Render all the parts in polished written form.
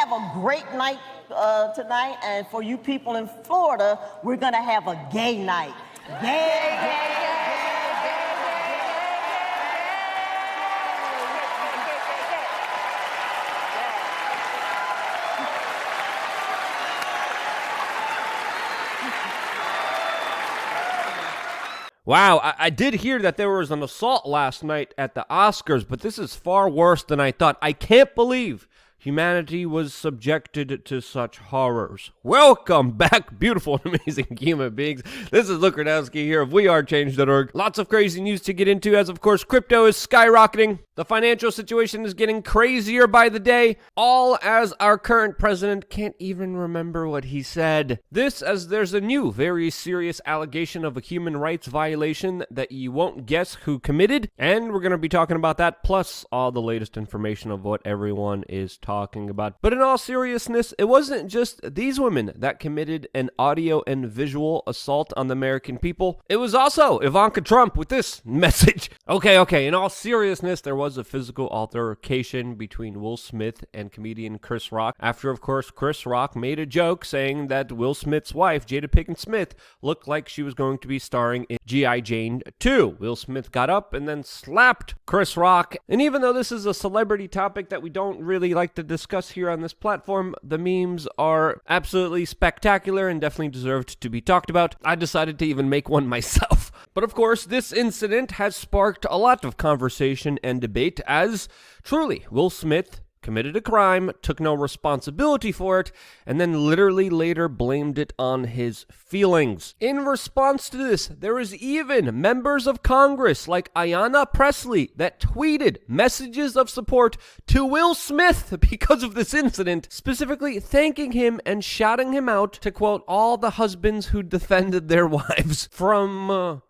have a great night tonight, and for you people in Florida, we're gonna have a gay night. Gay. Wow, I did hear that there was an assault last night at the Oscars, but this is far worse than I thought. I can't believe humanity was subjected to such horrors. Welcome back, beautiful and amazing human beings. This is Luke Radowski here of WeAreChange.org. Lots of crazy news to get into, as of course crypto is skyrocketing. The financial situation is getting crazier by the day, all as our current president can't even remember what he said. This as there's a new, very serious allegation of a human rights violation that you won't guess who committed, and we're going to be talking about that, plus all the latest information of what everyone is talking about. But in all seriousness, it wasn't just these women that committed an audio and visual assault on the American people. It was also Ivanka Trump with this message. Okay, in all seriousness, there was a physical altercation between Will Smith and comedian Chris Rock after, of course, Chris Rock made a joke saying that Will Smith's wife, Jada Pinkett Smith, looked like she was going to be starring in G.I. Jane 2. Will Smith got up and then slapped Chris Rock. And even though this is a celebrity topic that we don't really like to discuss here on this platform, the memes are absolutely spectacular and definitely deserved to be talked about. I decided to even make one myself. But of course, this incident has sparked a lot of conversation and debate, as truly Will Smith committed a crime, took no responsibility for it, and then literally later blamed it on his feelings. In response to this, there was even members of Congress like Ayanna Pressley that tweeted messages of support to Will Smith because of this incident, specifically thanking him and shouting him out to quote all the husbands who defended their wives from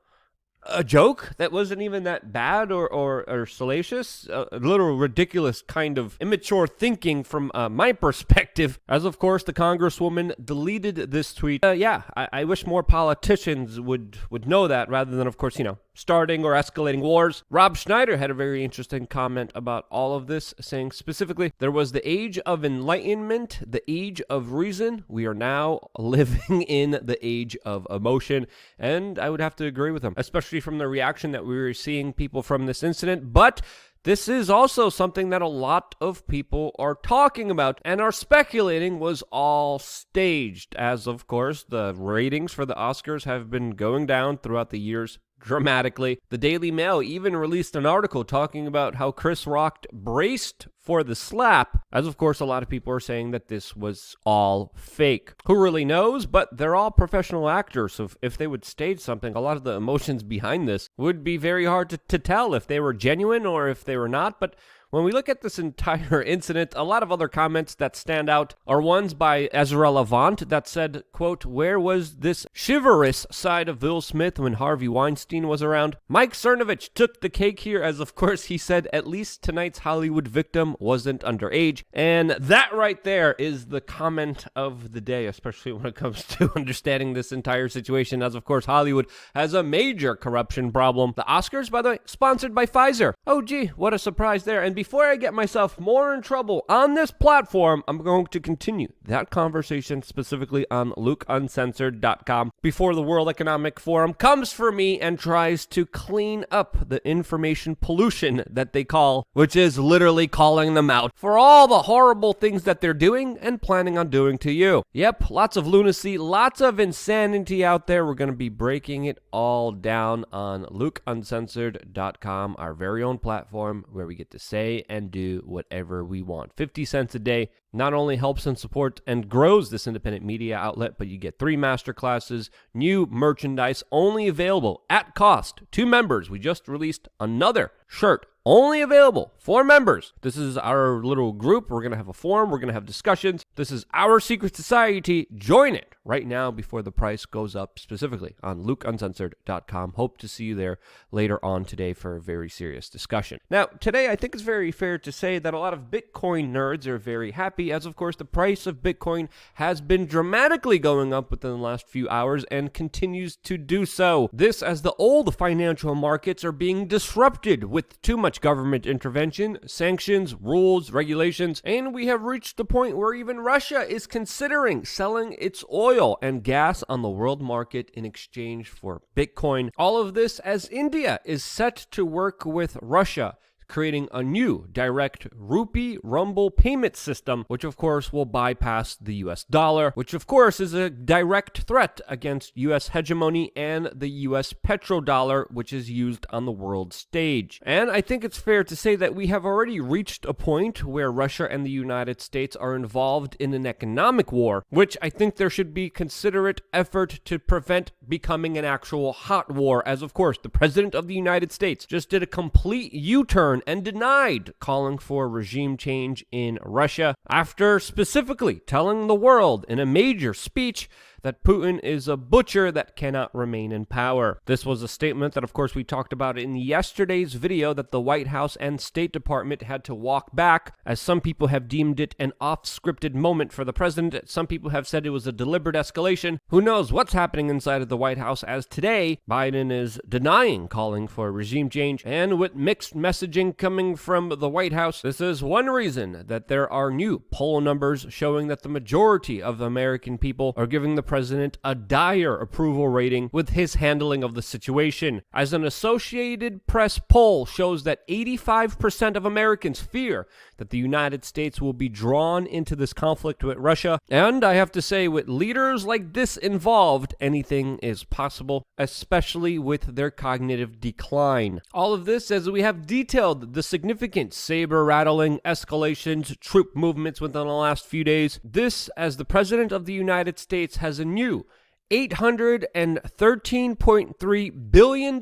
a joke that wasn't even that bad or salacious, a little ridiculous kind of immature thinking from my perspective, as of course the congresswoman deleted this tweet. I wish more politicians would know that rather than, of course, starting or escalating wars. Rob Schneider had a very interesting comment about all of this, saying specifically, there was the age of enlightenment, the age of reason. We are now living in the age of emotion. And I would have to agree with him, especially from the reaction that we were seeing people from this incident. But this is also something that a lot of people are talking about and are speculating was all staged, as of course the ratings for the Oscars have been going down throughout the years dramatically. The Daily Mail even released an article talking about how Chris Rock braced for the slap, as of course a lot of people are saying that this was all fake. Who really knows? But they're all professional actors, so if they would stage something, a lot of the emotions behind this would be very hard to tell if they were genuine or if they were not. But when we look at this entire incident, a lot of other comments that stand out are ones by Ezra Levant that said, quote, where was this chivalrous side of Will Smith when Harvey Weinstein was around? Mike Cernovich took the cake here, as of course he said at least tonight's Hollywood victim wasn't underage. And that right there is the comment of the day, especially when it comes to understanding this entire situation, as of course Hollywood has a major corruption problem. The Oscars, by the way, sponsored by Pfizer. Oh gee, what a surprise there. And before I get myself more in trouble on this platform, I'm going to continue that conversation specifically on LukeUncensored.com before the World Economic Forum comes for me and tries to clean up the information pollution that they call, which is literally calling them out for all the horrible things that they're doing and planning on doing to you. Yep, lots of lunacy, lots of insanity out there. We're going to be breaking it all down on LukeUncensored.com, our very own platform where we get to say and do whatever we want. 50 cents a day not only helps and support and grows this independent media outlet, but you get 3 masterclasses, new merchandise only available at cost to members. We just released another shirt only available for members. This is our little group. We're going to have a forum. We're going to have discussions. This is our secret society. Join it right now before the price goes up, specifically on LukeUncensored.com. Hope to see you there later on today for a very serious discussion. Now, today I think it's very fair to say that a lot of Bitcoin nerds are very happy, as of course the price of Bitcoin has been dramatically going up within the last few hours and continues to do so. This as the old financial markets are being disrupted with too much much government intervention, sanctions, rules, regulations, and we have reached the point where even Russia is considering selling its oil and gas on the world market in exchange for Bitcoin. All of this as India is set to work with Russia, creating a new direct rupee rumble payment system, which of course will bypass the US dollar, which of course is a direct threat against US hegemony and the US petrodollar, which is used on the world stage. And I think it's fair to say that we have already reached a point where Russia and the United States are involved in an economic war, which I think there should be considerate effort to prevent becoming an actual hot war, as of course the President of the United States just did a complete U-turn and denied calling for regime change in Russia after specifically telling the world in a major speech that Putin is a butcher that cannot remain in power. This was a statement that, of course, we talked about in yesterday's video that the White House and State Department had to walk back, as some people have deemed it an off-scripted moment for the president. Some people have said it was a deliberate escalation. Who knows what's happening inside of the White House, as today Biden is denying calling for regime change, and with mixed messaging coming from the White House. This is one reason that there are new poll numbers showing that the majority of American people are giving the president a dire approval rating with his handling of the situation, as an Associated Press poll shows that 85% of Americans fear that the United States will be drawn into this conflict with Russia. And I have to say, with leaders like this involved, anything is possible, especially with their cognitive decline. All of this as we have detailed the significant saber-rattling escalations, troop movements within the last few days. This as the President of the United States has a new $813.3 billion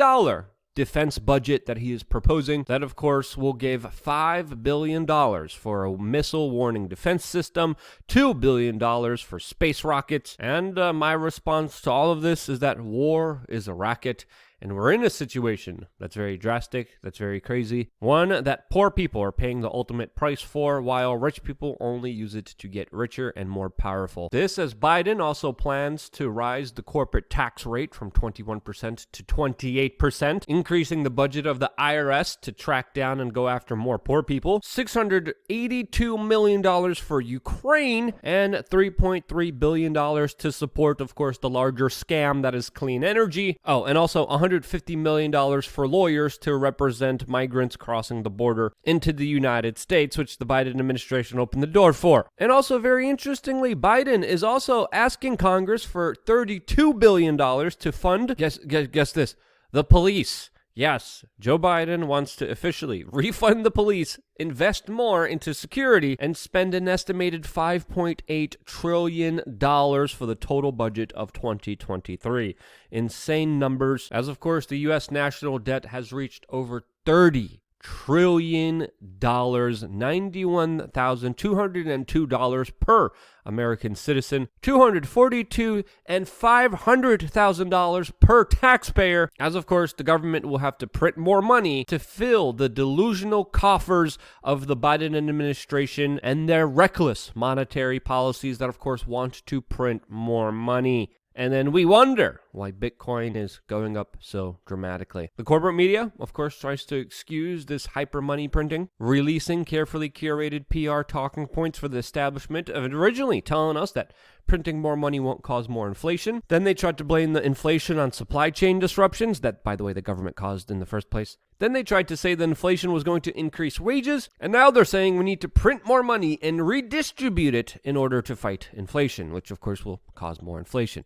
defense budget that he is proposing. That, of course, will give $5 billion for a missile warning defense system, $2 billion for space rockets. And my response to all of this is that war is a racket. And we're in a situation that's very drastic, that's very crazy. One that poor people are paying the ultimate price for, while rich people only use it to get richer and more powerful. This as Biden also plans to rise the corporate tax rate from 21% to 28%, increasing the budget of the IRS to track down and go after more poor people, $682 million for Ukraine, and $3.3 billion to support, of course, the larger scam that is clean energy. Oh, and also $150 million for lawyers to represent migrants crossing the border into the United States, which the Biden administration opened the door for. And also, very interestingly, Biden is also asking Congress for $32 billion to fund, guess this, the police. Yes, Joe Biden wants to officially refund the police, invest more into security, and spend an estimated $5.8 trillion for the total budget of 2023. Insane numbers, as of course the U.S. national debt has reached over $30 trillion, $91,202 per American citizen, $242,000 and $500,000 per taxpayer, as of course the government will have to print more money to fill the delusional coffers of the Biden administration and their reckless monetary policies that of course want to print more money. And then we wonder why Bitcoin is going up so dramatically. The corporate media, of course, tries to excuse this hyper money printing, releasing carefully curated PR talking points for the establishment of originally telling us that printing more money won't cause more inflation. Then they tried to blame the inflation on supply chain disruptions that, by the way, the government caused in the first place. Then they tried to say that inflation was going to increase wages, and now they're saying we need to print more money and redistribute it in order to fight inflation, which of course will cause more inflation.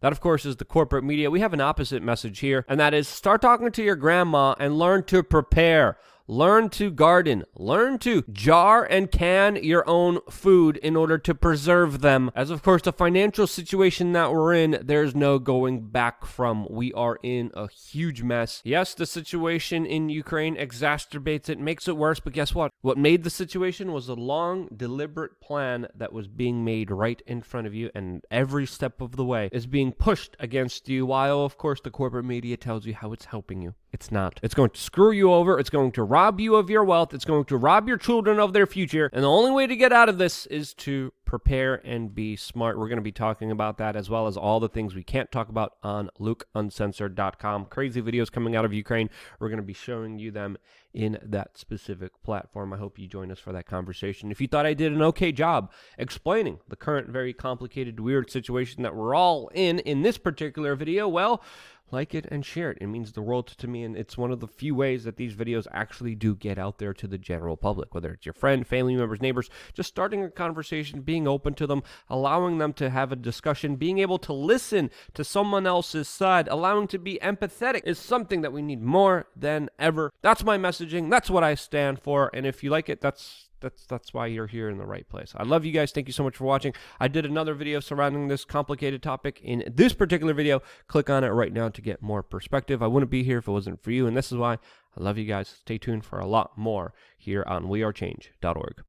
That, of course, is the corporate media. We have an opposite message here, and that is start talking to your grandma and learn to prepare. Learn to garden. Learn to jar and can your own food in order to preserve them. As, of course, the financial situation that we're in, there's no going back from. We are in a huge mess. Yes, the situation in Ukraine exacerbates it, makes it worse, but guess what? What made the situation was a long, deliberate plan that was being made right in front of you, and every step of the way is being pushed against you, while, of course, the corporate media tells you how it's helping you. It's not. It's going to screw you over. It's going to rob you of your wealth. It's going to rob your children of their future. And the only way to get out of this is to prepare and be smart. We're going to be talking about that as well as all the things we can't talk about on lukeuncensored.com. Crazy videos coming out of Ukraine. We're going to be showing you them in that specific platform. I hope you join us for that conversation. If you thought I did an okay job explaining the current very complicated, weird situation that we're all in this particular video, well, like it and share it. It means the world to me, and it's one of the few ways that these videos actually do get out there to the general public, whether it's your friend, family members, neighbors, just starting a conversation, being open to them, allowing them to have a discussion, being able to listen to someone else's side, allowing to be empathetic is something that we need more than ever. That's my messaging. That's what I stand for. And if you like it, that's why you're here in the right place. I love you guys. Thank you so much for watching. I did another video surrounding this complicated topic in this particular video. Click on it right now to get more perspective. I wouldn't be here if it wasn't for you, and this is why I love you guys. Stay tuned for a lot more here on wearechange.org.